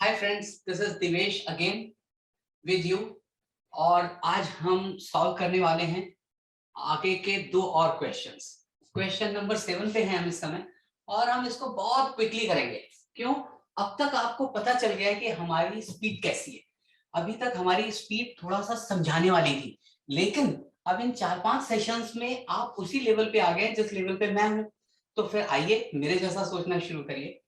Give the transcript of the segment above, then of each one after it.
Hi friends, this is Divesh again with you. और आज हम सॉल्व करने वाले हैं आगे के दो और क्वेश्चंस। क्वेश्चन नंबर 7 पे हैं हम इस समय, और हम इसको बहुत क्विकली करेंगे। क्यों? अब तक आपको पता चल गया है कि हमारी स्पीड कैसी है। अभी तक हमारी स्पीड थोड़ा सा समझाने वाली थी, लेकिन अब इन 4-5 सेशंस में आप उसी लेवल पे आ गए जिस लेवल पे मैं हूं। तो फिर आइए मेरे जैसा सोचना शुरू करिए।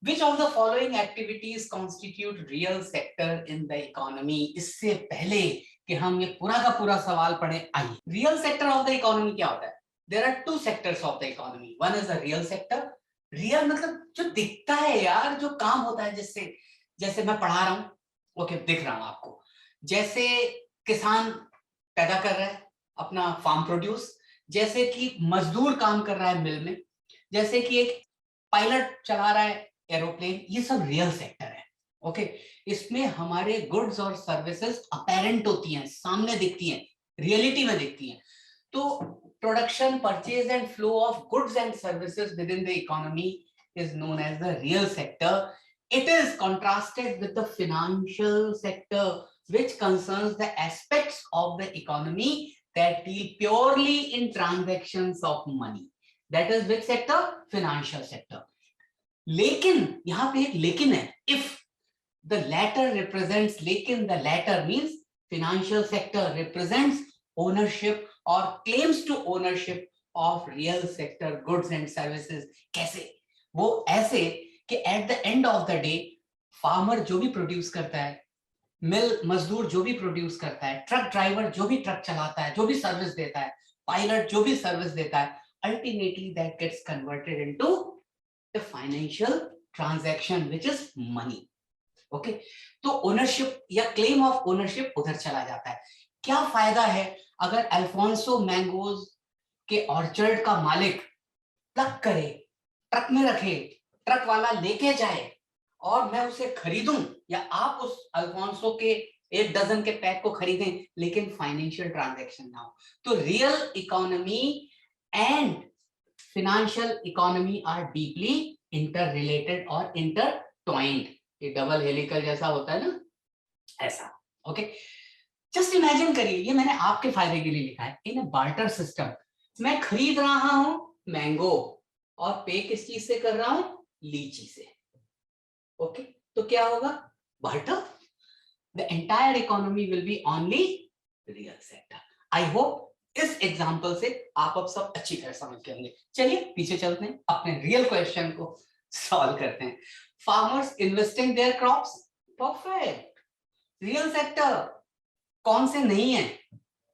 Which of the following activities constitute real sector in the economy? इससे पहले कि हम ये पूरा का पूरा सवाल पढ़े, आइए real sector of the economy क्या होता है। There are two sectors of the economy. One is the real sector. Real मतलब जो दिखता है यार, जो काम होता है, जिससे जैसे मैं पढ़ा रहा हूँ, ओके, दिख रहा हूँ आपको। जैसे किसान पैदा कर रहा है अपना फार्म प्रोड्यूस, जैसे कि मजदूर काम कर रहा है मिल में, जैसे कि एक पायलट चला रहा है एरोप्लेन, ये सब रियल सेक्टर है। ओके, इसमें हमारे गुड्स और सर्विसेज अपेरेंट होती हैं, सामने दिखती हैं, रियलिटी में दिखती हैं। तो production, purchase and flow of goods and services with in the economy is known as the real sector. It is contrasted with the financial sector, which concerns the aspects of the economy that deal purely in transactions of money. That is which sector? Financial sector. लेकिन यहां पे एक लेकिन है, if the latter represents, लेकिन the latter means financial sector represents ownership और claims to ownership of real sector goods and services. कैसे? वो ऐसे कि at the end of the day farmer जो भी प्रोड्यूस करता है, मिल मजदूर जो भी प्रोड्यूस करता है, ट्रक ड्राइवर जो भी ट्रक चलाता है, जो भी सर्विस देता है, पायलट जो भी सर्विस देता है, ultimately that gets converted into the financial transaction which is money. Okay, तो ओनरशिप या क्लेम ऑफ ओनरशिप उधर चला जाता है। क्या फायदा है अगर अल्फोंसो मैंगोज के ऑर्चर्ड का मालिक प्लग करे, ट्रक में रखे, ट्रक वाला लेके जाए और मैं उसे खरीदूं, या आप उस अल्फोंसो के 1 डजन के पैक को खरीदें, लेकिन फाइनेंशियल ट्रांजैक्शन ना हो। तो real economy and financial economy are deeply interrelated or intertwined. ये डबल हेलिकल जैसा होता है ना, ऐसा। ओके, जस्ट इमेजिन करिए, ये मैंने आपके फायदे के लिए लिखा है। इन बार्टर सिस्टम, मैं खरीद रहा हूं मैंगो और पे किस चीज से कर रहा हूं? लीची से। ओके, तो क्या होगा? Barter. The entire economy will be only real sector. I hope इस एग्जाम्पल से आप अब सब अच्छी तरह समझ गए होंगे। चलिए पीछे चलते हैं, अपने रियल क्वेश्चन को सॉल्व करते हैं। Farmers investing their crops, perfect, real sector. कौन से नहीं है?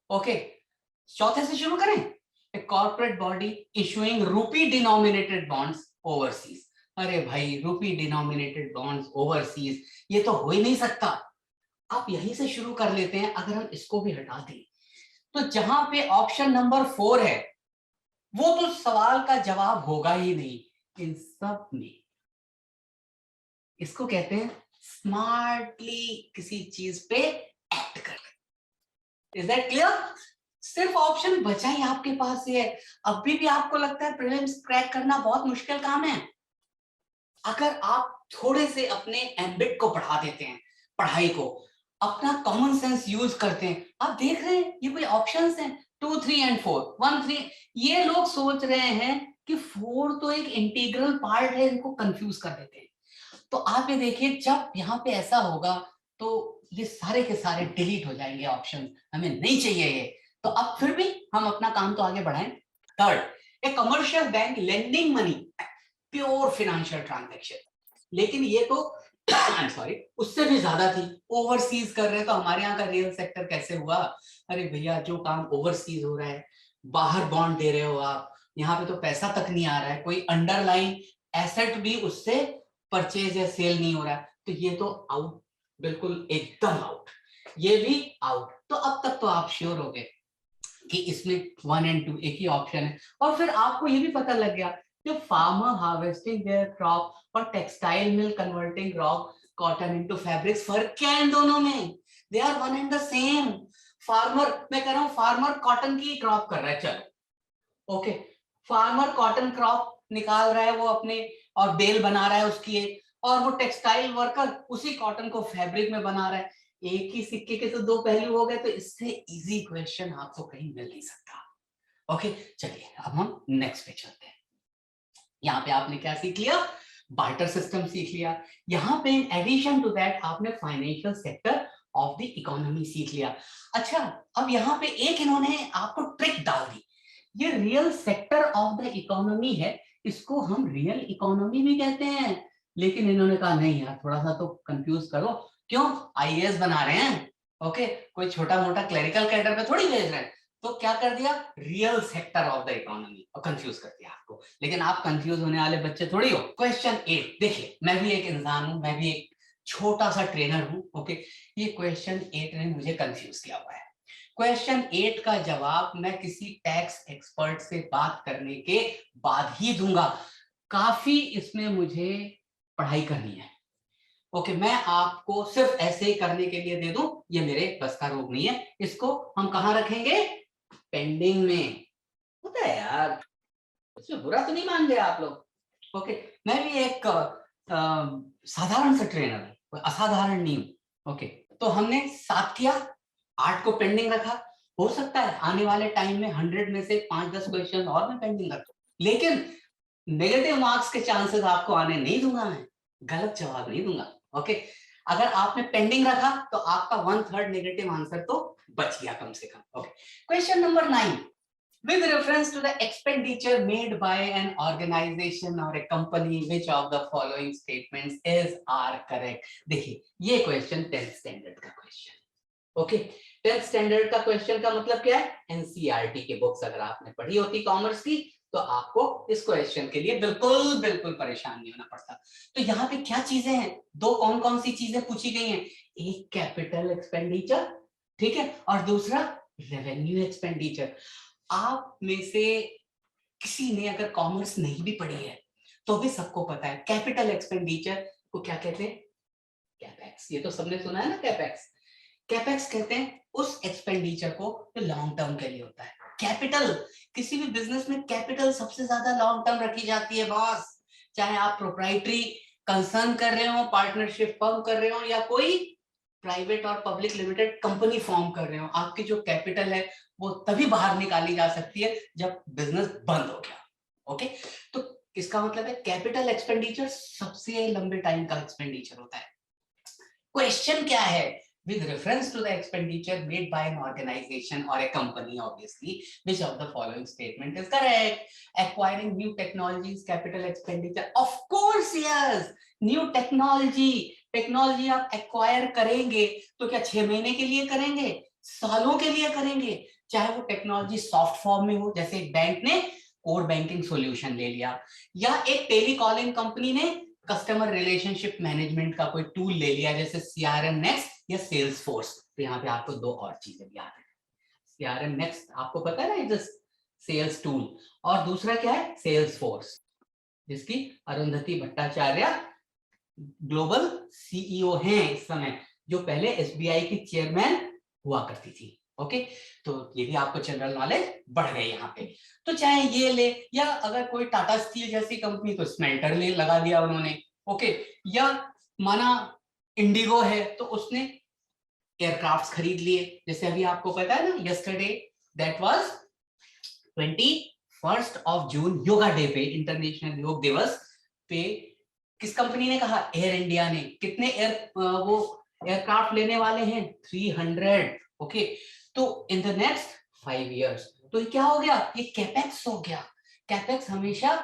ओके, चौथे से शुरू करें। A corporate body issuing rupee denominated bonds overseas. अरे भाई, रूपी डिनोमिनेटेड बॉन्ड्स ओवरसीज, ये तो हो ही नहीं सकता। आप यहीं से शुरू कर लेते हैं। अगर हम इसको भी हटा दें, तो जहां पे ऑप्शन नंबर 4 है, वो तो सवाल का जवाब होगा ही नहीं। इन सब में इसको कहते हैं स्मार्टली किसी चीज पे एक्ट कर। Is that clear? सिर्फ ऑप्शन बचा ही आपके पास है। अभी भी आपको लगता है प्रीलिम्स क्रैक करना बहुत मुश्किल काम है? अगर आप थोड़े से अपने एम्बिट को बढ़ा देते हैं, पढ़ाई को, अपना कॉमन सेंस यूज करते हैं, आप देख रहे हैं ये कोई ऑप्शंस हैं 2, 3 एंड 4, 1, 3। ये लोग सोच रहे हैं कि 4 तो एक इंटीग्रल पार्ट है, इनको कंफ्यूज कर देते हैं। तो आप ये देखिए, जब यहाँ पे ऐसा होगा तो ये सारे के सारे डिलीट हो जाएंगे ऑप्शन, हमें नहीं चाहिए ये। तो अब फिर भी हम अपना काम तो आगे बढ़ाएं। Third, a commercial bank lending money, pure financial transaction. लेकिन ये तो आई एम सॉरी, उससे भी ज्यादा थी। ओवरसीज कर रहे हैं, तो हमारे यहाँ का रियल सेक्टर कैसे हुआ? अरे भैया, जो काम ओवरसीज हो रहा है, बाहर बॉन्ड दे रहे हो आप, यहाँ पे तो पैसा तक नहीं आ रहा है, कोई अंडरलाइन एसेट भी उससे परचेज या सेल नहीं हो रहा है, तो ये तो आउट, बिल्कुल एकदम आउट। ये भी आउट। तो अब तक तो आप श्योर हो गए कि इसमें 1 और 2 एक ही ऑप्शन है। और फिर आपको ये भी पता लग गया कि फार्मर हार्वेस्टिंग देयर क्रॉप और textile mill converting raw cotton into fabrics, फर्क क्या है इन दोनों में? They are one and the same. Farmer, मैं कह रहा हूं फार्मर कॉटन की क्रॉप कर रहा है, चलो ओके, फार्मर कॉटन क्रॉप निकाल रहा है वो अपने, और बेल बना रहा है उसकी एक, और वो टेक्सटाइल वर्कर उसी कॉटन को फैब्रिक में बना रहा है। एक ही सिक्के के तो दो पहलू हो गए, तो इससे इजी क्वेश्चन आपको कहीं मिल नहीं सकता। ओके, चलिए अब हम नेक्स्ट पे चलते हैं। यहाँ पे आपने क्या सीख लिया? बार्टर सिस्टम सीख लिया। यहाँ पे इन एडिशन टू दैट आपने financial sector of the economy सीख लिया। अच्छा, अब यहाँ पे एक इन्होंने आपको ट्रिक डाल दी। ये real sector of the economy है, इसको हम रियल इकोनॉमी भी कहते हैं, लेकिन इन्होंने कहा नहीं यार, थोड़ा सा तो कंफ्यूज करो। क्यों? आईएएस बना रहे हैं, ओके, कोई छोटा मोटा क्लरिकल कैडर पे थोड़ी भेज रहे हैं। तो क्या कर दिया? Real sector of the economy, और कंफ्यूज कर दिया आपको। लेकिन आप कंफ्यूज होने वाले बच्चे थोड़ी हो। क्वेश्चन 8 देखिए, मैं भी एक इंसान हूं, मैं भी एक छोटा सा ट्रेनर हूं, ओके। ये क्वेश्चन 8 ने मुझे कंफ्यूज किया हुआ है। क्वेश्चन 8 का जवाब मैं किसी टैक्स एक्सपर्ट से बात करने के बाद ही दूंगा। काफी इसमें मुझे पढ़ाई करनी है, ओके। मैं आपको सिर्फ ऐसे ही करने के लिए दे दूं, ये मेरे बस का रोग नहीं है। इसको हम कहां रखेंगे? पेंडिंग में। होता है यार, इसमें बुरा तो नहीं मान गए आप लोग, ओके। मैं भी एक साधारण सा ट्रेनर हूं, कोई असाधारण नहीं हूं, ओके। तो हमने 7 किया, 8 को पेंडिंग रखा। हो सकता है आने वाले टाइम में 100 में से 5-10 क्वेश्चन और मैं पेंडिंग रखूं, लेकिन नेगेटिव मार्क्स के चांसेस आपको आने नहीं दूंगा, मैं गलत जवाब नहीं दूंगा, ओके। अगर आपने पेंडिंग रखा तो आपका 1/3 नेगेटिव आंसर तो बच गया कम से कम, okay. Question number 9, with reference to the expenditure made by an organization or a company, which of the following statements is are correct? देखिए, ये क्वेश्चन 10th स्टैंडर्ड का क्वेश्चन, ओके। 10th स्टैंडर्ड का क्वेश्चन का मतलब क्या है? NCERT की books अगर आपने पढ़ी होती कॉमर्स की, तो आपको इस क्वेश्चन के लिए बिल्कुल बिल्कुल परेशान नहीं होना पड़ता। तो यहाँ पे क्या चीजें हैं? दो कौन कौन सी चीजें पूछी गई हैं? एक कैपिटल एक्सपेंडिचर, ठीक है, और दूसरा रेवेन्यू एक्सपेंडिचर। आप में से किसी ने अगर कॉमर्स नहीं भी पढ़ी है तो भी सबको पता है कैपिटल एक्सपेंडिचर को क्या कहते हैं? कैपेक्स। ये तो सबने सुना है ना, कैपेक्स। कैपेक्स कहते हैं उस एक्सपेंडिचर को जो लॉन्ग टर्म के लिए होता है। कैपिटल, किसी भी बिजनेस में कैपिटल सबसे ज्यादा लॉन्ग टर्म रखी जाती है बॉस। चाहे आप प्रोप्राइटरी कंसर्न कर रहे हो, पार्टनरशिप फर्म कर रहे हो, या कोई प्राइवेट और पब्लिक लिमिटेड कंपनी फॉर्म कर रहे हो, आपकी जो कैपिटल है वो तभी बाहर निकाली जा सकती है जब बिजनेस बंद हो गया, ओके। तो इसका मतलब है कैपिटल एक्सपेंडिचर सबसे लंबे टाइम का एक्सपेंडिचर होता है। क्वेश्चन क्या है? With reference to the expenditure made by an organization or a company, obviously, which of the following statement is correct? Acquiring new technologies, capital expenditure. Of course, yes. New technology, technology आप acquire करेंगे तो क्या 6 महीने के लिए करेंगे? सालों के लिए करेंगे। चाहे वो टेक्नोलॉजी सॉफ्ट फॉर्म में हो, जैसे एक बैंक ने कोर बैंकिंग सॉल्यूशन ले लिया, या एक टेलीकॉलिंग कंपनी ने कस्टमर रिलेशनशिप मैनेजमेंट का कोई टूल ले लिया, जैसे सीआरएम नेक्स्ट या सेल्स फोर्स। तो यहाँ पे आपको दो और चीजें भी याद है। सीआरएम नेक्स्ट आपको पता है ना, इज सेल्स टूल, और दूसरा क्या है? सेल्स फोर्स, जिसकी अरुंधति भट्टाचार्य ग्लोबल सीईओ हैं इस समय, जो पहले एसबीआई की चेयरमैन हुआ करती थी, ओके। तो ये भी आपको जनरल नॉलेज बढ़ गई यहाँ पे। तो चाहे ये ले, या अगर कोई टाटा स्टील जैसी कंपनी, तो स्मेल्टर ले लगा दिया उन्होंने, ओके। या माना इंडिगो है तो उसने एयरक्राफ्ट्स खरीद लिए, जैसे अभी आपको पता है ना, yesterday that was 21 June, yoga day पे, इंटरनेशनल योग दिवस पे, किस कंपनी ने कहा? एयर इंडिया ने। कितने वो एयरक्राफ्ट लेने वाले हैं? 300, ओके। तो इन द नेक्स्ट 5 years, तो ये क्या हो गया? ये कैपेक्स हो गया। कैपेक्स हमेशा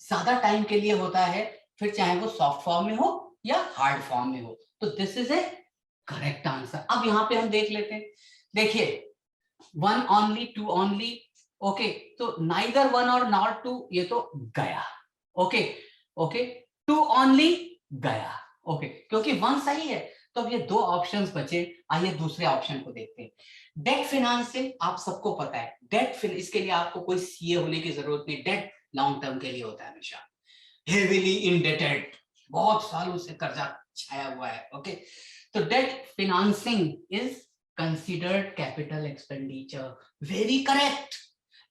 ज्यादा टाइम के लिए होता है, फिर चाहे वो सॉफ्ट फॉर्म में हो या हार्ड फॉर्म में हो। तो this is A correct answer. अब यहाँ पे हम देख लेते हैं, देखिए 1 only, 2 only, ओके। तो नाइदर 1 और नॉट 2, ये तो गया, ओके ओके। 2 only गया, ओके, क्योंकि 1 सही है। तो अब ये दो ऑप्शंस बचे। आइए दूसरे ऑप्शन को देखते हैं। डेट फिनांसिंग आप सबको पता है, डेट इसके लिए आपको कोई सीए होने की जरूरत नहीं। डेट लॉन्ग टर्म के लिए होता है हमेशा। हेवीली इंडेटेड, बहुत सालों से कर्जा छाया हुआ है, ओके। तो debt financing is considered capital expenditure, very correct.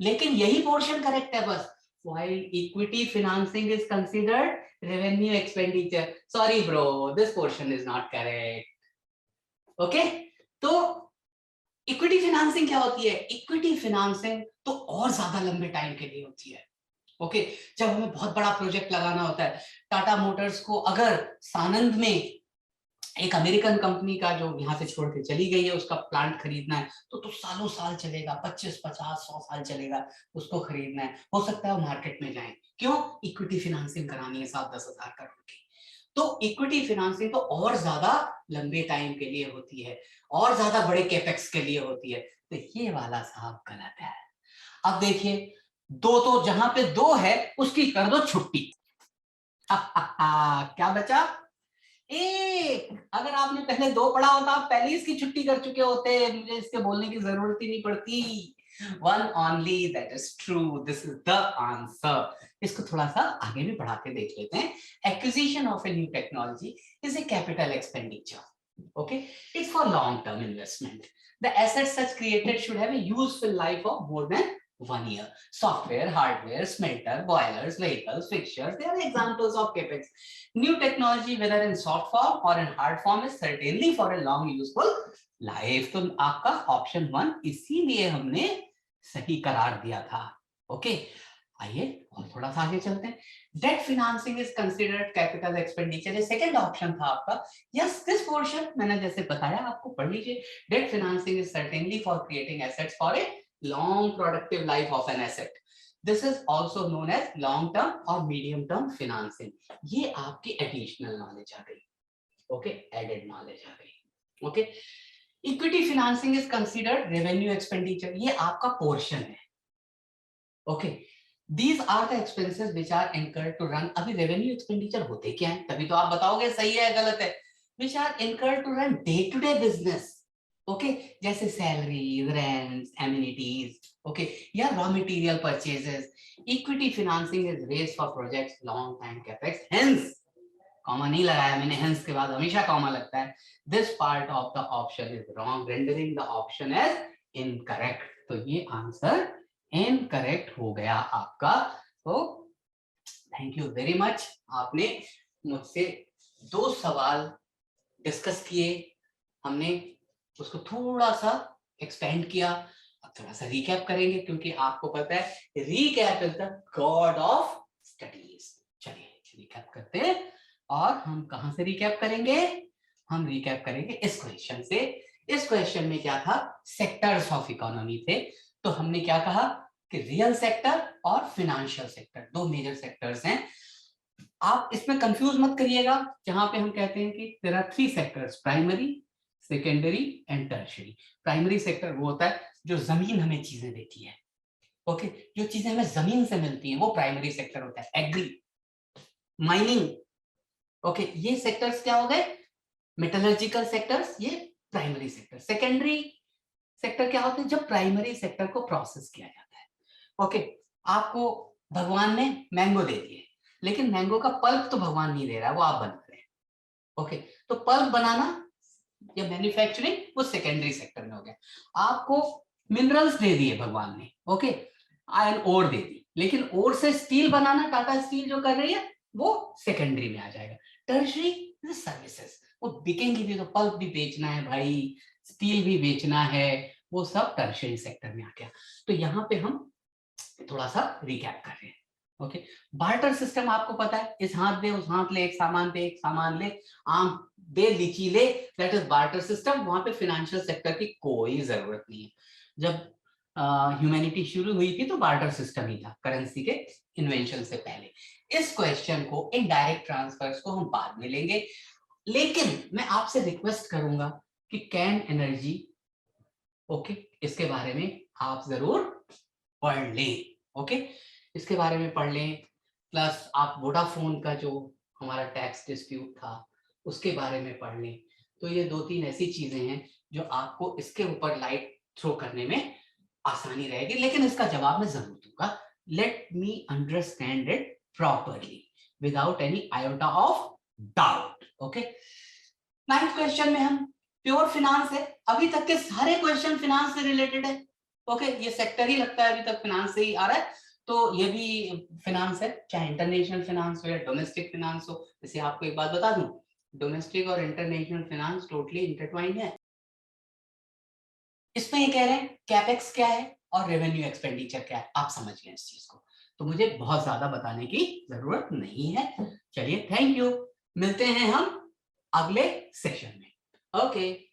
लेकिन यही पोर्शन करेक्ट है बस। While equity financing is considered revenue expenditure, sorry bro, this portion is not correct. Okay, तो इक्विटी फाइनेंसिंग क्या होती है? इक्विटी फाइनेंसिंग तो और ज्यादा लंबे टाइम के लिए होती है। ओके, जब हमें बहुत बड़ा प्रोजेक्ट लगाना होता है, टाटा मोटर्स को अगर सानंद में एक अमेरिकन कंपनी का जो यहाँ से छोड़ के चली गई है उसका प्लांट खरीदना है, तो सालों साल चलेगा, 25, 50, 100 साल चलेगा, उसको खरीदना है। हो सकता है वो मार्केट में जाए, क्यों? इक्विटी फाइनेंसिंग करानी है 7-10 हजार करोड़ की। तो इक्विटी फाइनेंसिंग तो और ज्यादा लंबे टाइम के लिए होती है, और ज्यादा बड़े कैपेक्स के लिए होती है। तो ये वाला साहब गलत है। अब देखिए, दो तो जहां पे दो है उसकी कर दो छुट्टी। क्या बचा? एक। अगर आपने पहले दो पढ़ा होता आप पहले इसकी छुट्टी कर चुके होते, मुझे इसके बोलने की जरूरत ही नहीं पड़ती। One only, that is true, this is the answer. इसको थोड़ा सा आगे भी बढ़ा के देख लेते हैं। Acquisition of a new technology is a capital expenditure. Okay, it's for long-term investment. The assets such created should have a useful life of more than 1 year. Software, hardware, smelter, boilers, vehicles, fixtures, they are examples of capex. New technology, whether in soft form or in hard form, is certainly for a long useful life. तो आपका option 1 इसीलिए हमने सही करार दिया था। Okay, आइए और थोड़ा सा आगे चलते हैं। Debt financing is considered capital expenditure, ये सेकंड ऑप्शन था आपका। यस, दिस पोर्शन मैंने जैसे बताया आपको पढ़ लीजिए। Debt financing is certainly for creating assets for a long productive life of an asset. This is also known as long term और मीडियम टर्म फिनेंसिंग। ये आपकी एडिशनल नॉलेज आ गई। ओके, एडेड नॉलेज आ गई। Okay, equity financing is considered revenue expenditure, ये आपका portion है। Okay, these are the expenses which are incurred to run। अभी revenue expenditure होते क्या है, तभी तो आप बताओगे सही है गलत है। which are incurred to run day to day business। Okay, जैसे सैलरी, रेंट्स, एमिनिटीज, ओके, या raw material purchases. Equity financing is raised for projects long time capex. Hence, comma नहीं लगाया मैंने, हेंस के बाद हमेशा कॉमा लगता है। This part of the option is wrong, rendering the option as incorrect. तो ये आंसर इनकरेक्ट हो गया आपका। तो थैंक यू वेरी मच, आपने मुझसे 2 सवाल डिस्कस किए, हमने उसको थोड़ा सा एक्सपेंड किया। अब थोड़ा सा रिकैप करेंगे, क्योंकि आपको पता है recap is the God of studies. चलिए रिकैप करते हैं। और हम कहां से रिकैप करेंगे? हम रिकैप करेंगे इस क्वेश्चन से। इस क्वेश्चन में क्या था? सेक्टर्स ऑफ इकोनॉमी थे। तो हमने क्या कहा कि रियल सेक्टर और फिनेंशियल सेक्टर, 2 मेजर सेक्टर्स हैं। आप इसमें कंफ्यूज मत करिएगा, जहां पे हम कहते हैं कि there are 3 sectors, primary, secondary and tertiary. Primary sector वो होता है जो जमीन हमें चीजें देती है। ओके, जो चीजें हमें जमीन से मिलती हैं वो प्राइमरी सेक्टर होता है। एग्री, माइनिंग, ओके, ये सेक्टर्स क्या हो गए? मेटलर्जिकल सेक्टर्स, ये प्राइमरी सेक्टर। सेकेंडरी सेक्टर क्या होते हैं? जब प्राइमरी सेक्टर को प्रोसेस किया जाता है। ओके, आपको भगवान ने मैंगो दे दिए, लेकिन मैंगो का पल्प तो भगवान नहीं दे रहा है, वो आप बना रहे हैं। ओके, तो पल्प बनाना या मैन्युफैक्चरिंग वो सेकेंडरी सेक्टर में हो गया। आपको मिनरल्स दे दिए भगवान ने, ओके, आयरन ओर दे दी, लेकिन ओर से स्टील बनाना टाटा स्टील जो कर रही है वो सेकेंडरी में आ जाएगा। टर्शियरी सर्विसेज, वो बिकेंगी भी, तो पल्प भी बेचना है भाई, स्टील भी बेचना है, वो सब टर्शियरी सेक्टर में आ गया। तो यहाँ पे हम थोड़ा सा रिकैप कर रहे हैं। ओके, बार्टर सिस्टम आपको पता है, इस हाथ दे उस हाथ ले, एक सामान दे एक सामान ले, आम दे लीची ले, दैट इज बार्टर सिस्टम। वहां पे फाइनेंशियल सेक्टर की कोई जरूरत नहीं है। जब ह्यूमैनिटी शुरू हुई थी तो बार्टर सिस्टम ही था, करेंसी के इन्वेंशन से पहले। इस क्वेश्चन को, इनडायरेक्ट ट्रांसफर्स को हम बाद में लेंगे, लेकिन मैं आपसे रिक्वेस्ट करूंगा कि कैन एनर्जी, ओके, इसके बारे में आप जरूर पढ़ लें। ओके, इसके बारे में पढ़ लें। प्लस आप वोडाफोन का जो हमारा टैक्स डिस्प्यूट था उसके बारे में पढ़ लें। तो ये 2-3 ऐसी चीजें हैं जो आपको इसके ऊपर लाइट थ्रो करने में आसानी रहेगी, लेकिन इसका जवाब मैं जरूर दूंगा। Let me understand it properly without any iota of doubt. Okay, 9th question में हम प्योर फिनांस है। अभी तक के सारे क्वेश्चन फिनांस से रिलेटेड है। ओके, ये सेक्टर ही लगता है अभी तक फिनांस से ही आ रहा है। तो ये भी फिनांस है, चाहे इंटरनेशनल फिनांस हो या डोमेस्टिक फिनांस हो। जैसे आपको एक बात बता दूं, डोमेस्टिक और इंटरनेशनल फिनांस टोटली इंटरट्वाइंड है। इसमें ये कह रहे हैं कैपेक्स क्या है और रेवेन्यू एक्सपेंडिचर क्या है, आप समझ गए इस चीज को, तो मुझे बहुत ज्यादा बताने की जरूरत नहीं है। चलिए थैंक यू, मिलते हैं हम अगले सेशन में। ओके।